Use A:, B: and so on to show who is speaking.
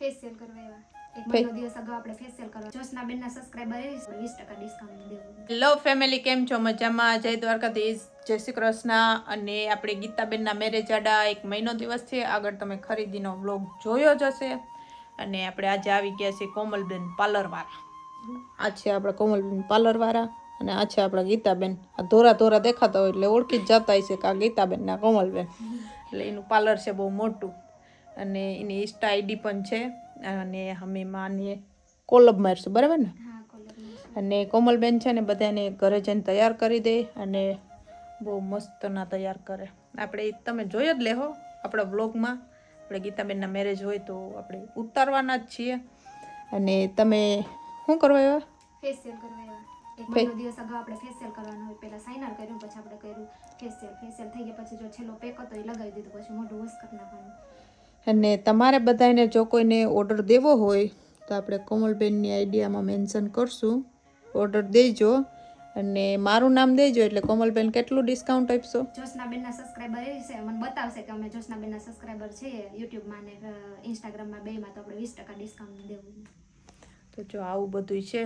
A: Facial કરવા આવ્યા. એક મહિનો દિવસ અગાઉ આપણે ફેશિયલ કરવા જોશનાબેનના સબસ્ક્રાઇબર 20% ડિસ્કાઉન્ટ દેવું.
B: હેલો ફેમિલી, કેમ છો? મજામાં? જય દ્વારકાધીશ, જય શ્રી કૃષ્ણ. અને આપણે ગીતાબેનના મેરેજ આડા 1 મહિનો દિવસ છે. આગળ તમે ખરીદીનો વ્લોગ જોયો જ હશે. અને આપણે આજે આવી ગયા છીએ કોમલબેન પાર્લરવાળા. આ છે આપણા કોમલબેન પાર્લરવાળા અને આ છે આપણા ગીતાબેન. આ ધોરા ધોરા દેખાતા હોય એટલે ઓળખી જ જતા હશે કે આ ગીતાબેન ના કોમલબેન. એટલે એનું પાર્લર છે બહુ મોટું અને એની ઇન્સ્ટા આઈડી પણ છે. અને અમે માની કોલબ મારશું, બરાબર ને?
A: હા, કોલબ.
B: અને કોમલબેન છે ને બધાને ઘરે જઈને તૈયાર કરી દે અને બહુ મસ્તના તૈયાર કરે. આપણે તમે જોઈ જ લેહો આપણા વ્લોગમાં. આપણે ગીતાબેનના મેરેજ હોય તો આપણે ઉતારવાના જ છીએ. અને તમે શું કરવા આવ્યા?
A: ફેશિયલ કરવા આવ્યા. એક મહિનો દિવસ અગાઉ આપણે ફેશિયલ કરવાનું હોય. પહેલા સાઇનર કર્યું, પછી આપણે કર્યું ફેશિયલ થઈ ગયા પછી જો છેલ્લો પેક હતો એ લગાવી દીધો, પછી મોઢું વોશ કરી નાખવાનું.
B: અને તમારે બધાને જો કોઈને ઓર્ડર દેવો હોય તો આપણે કોમલબેનની આઈડિયામાં મેન્શન કરશું, ઓર્ડર દેજો. અને મારું નામ દેજો એટલે કોમલબેન કેટલું ડિસ્કાઉન્ટ આપશો?
A: જોશનાબેનના સબસ્ક્રાઇબર એ છે મને બતાવશે કે અમે જોશનાબેનના સબસ્ક્રાઇબર છીએ યુટ્યુબમાં ને ઇન્સ્ટાગ્રામમાં બેમાં, તો આપણે 20% ડિસ્કાઉન્ટ દેવું.
B: તો જો આવું બધું છે.